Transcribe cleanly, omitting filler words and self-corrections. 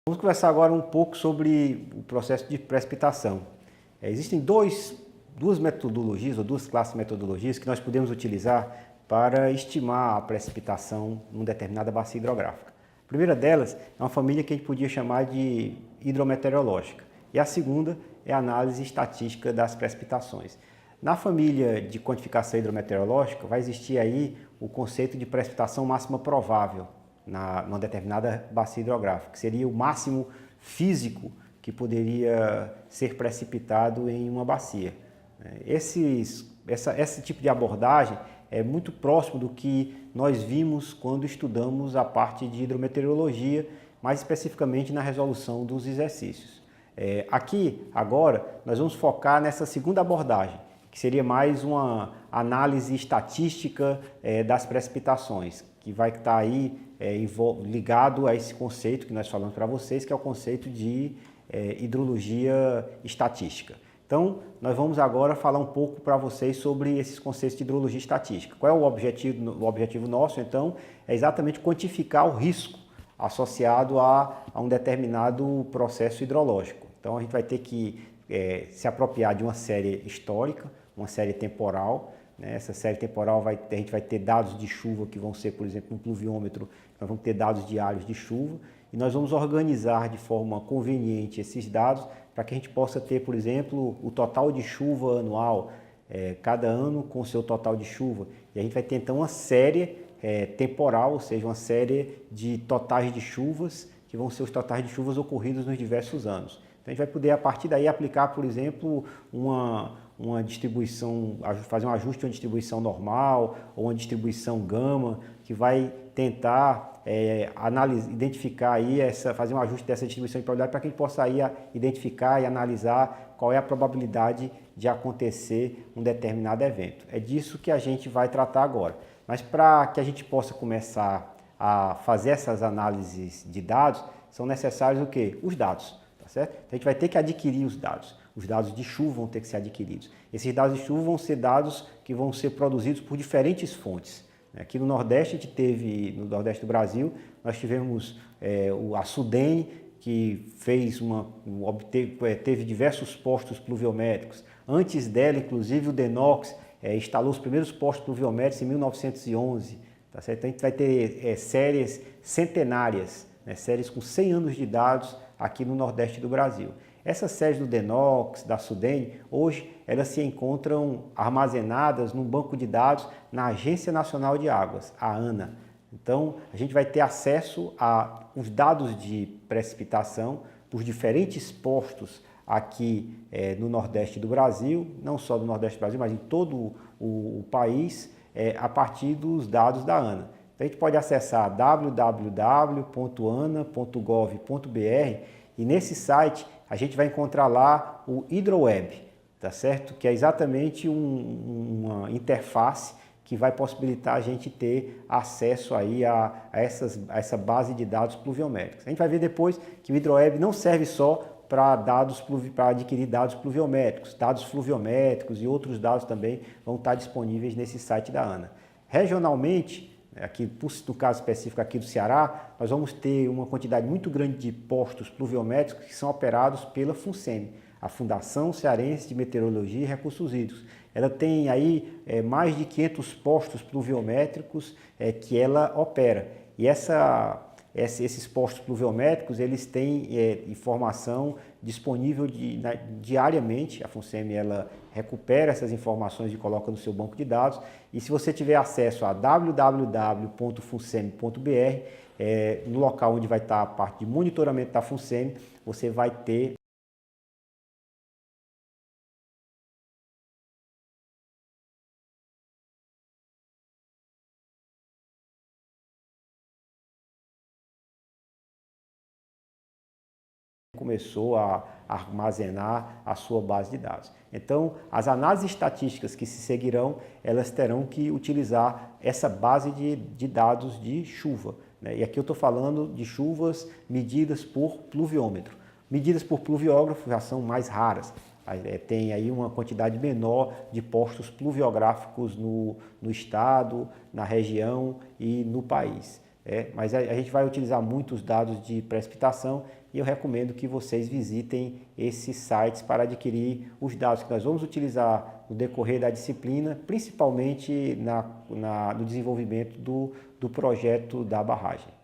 Vamos conversar agora um pouco sobre o processo de precipitação. Existem duas metodologias, ou duas classes de metodologias que nós podemos utilizar para estimar a precipitação em uma determinada bacia hidrográfica. A primeira delas é uma família que a gente podia chamar de hidrometeorológica, e a segunda é a análise estatística das precipitações. Na família de quantificação hidrometeorológica vai existir aí o conceito de precipitação máxima provável numa determinada bacia hidrográfica, que seria o máximo físico que poderia ser precipitado em uma bacia. Esse tipo de abordagem é muito próximo do que nós vimos quando estudamos a parte de hidrometeorologia, mais especificamente na resolução dos exercícios. Aqui, agora, nós vamos focar nessa segunda abordagem, que seria mais uma análise estatística das precipitações, que vai estar aí ligado a esse conceito que nós falamos para vocês, que é o conceito de hidrologia estatística. Então, nós vamos agora falar um pouco para vocês sobre esses conceitos de hidrologia estatística. Qual é o objetivo? O objetivo nosso, então, é exatamente quantificar o risco associado a um determinado processo hidrológico. Então, a gente vai ter que se apropriar de uma série histórica, uma série temporal. Essa série temporal a gente vai ter dados de chuva que vão ser, por exemplo, um pluviômetro, nós vamos ter dados diários de chuva e nós vamos organizar de forma conveniente esses dados para que a gente possa ter, por exemplo, o total de chuva anual, cada ano com o seu total de chuva. E a gente vai ter então uma série temporal, ou seja, uma série de totais de chuvas que vão ser os totais de chuvas ocorridos nos diversos anos. Então a gente vai poder a partir daí aplicar, por exemplo, uma distribuição, fazer um ajuste de uma distribuição normal ou uma distribuição gama, que vai tentar identificar aí fazer um ajuste dessa distribuição de probabilidade para que a gente possa aí identificar e analisar qual é a probabilidade de acontecer um determinado evento. É disso que a gente vai tratar agora. Mas para que a gente possa começar a fazer essas análises de dados, são necessários o quê? Os dados. Tá certo? Então, a gente vai ter que adquirir os dados. Os dados de chuva vão ter que ser adquiridos. Esses dados de chuva vão ser dados que vão ser produzidos por diferentes fontes. Aqui no Nordeste, no Nordeste do Brasil, nós tivemos a Sudene, que teve diversos postos pluviométricos. Antes dela, inclusive, o DENOX instalou os primeiros postos pluviométricos em 1911. Tá certo? Então, a gente vai ter séries centenárias, séries com 100 anos de dados aqui no Nordeste do Brasil. Essas séries do DENOX, da Sudene, hoje elas se encontram armazenadas num banco de dados na Agência Nacional de Águas, a ANA. Então, a gente vai ter acesso aos dados de precipitação dos diferentes postos aqui no Nordeste do Brasil, não só do Nordeste do Brasil, mas em todo o país, a partir dos dados da ANA. Então, a gente pode acessar www.ana.gov.br e nesse site a gente vai encontrar lá o HidroWeb, tá certo? Que é exatamente uma interface que vai possibilitar a gente ter acesso aí a essa base de dados pluviométricos. A gente vai ver depois que o HidroWeb não serve só para adquirir dados pluviométricos, dados fluviométricos e outros dados também vão estar disponíveis nesse site da ANA. Regionalmente, aqui, no caso específico aqui do Ceará, nós vamos ter uma quantidade muito grande de postos pluviométricos que são operados pela FUNSEMI, a Fundação Cearense de Meteorologia e Recursos Hídricos. Ela tem aí mais de 500 postos pluviométricos que ela opera. E esses postos pluviométricos, eles têm informação disponível diariamente. A FUNSEMI ela recupera essas informações e coloca no seu banco de dados. E se você tiver acesso a www.funsemi.br, no local onde vai estar a parte de monitoramento da FUNSEMI, você vai ter começou a armazenar a sua base de dados. Então, as análises estatísticas que se seguirão, elas terão que utilizar essa base de dados de chuva. E aqui eu estou falando de chuvas medidas por pluviômetro. Medidas por pluviógrafo já são mais raras. Tem aí uma quantidade menor de postos pluviográficos no estado, na região e no país. mas a gente vai utilizar muitos dados de precipitação e eu recomendo que vocês visitem esses sites para adquirir os dados que nós vamos utilizar no decorrer da disciplina, principalmente no desenvolvimento do projeto da barragem.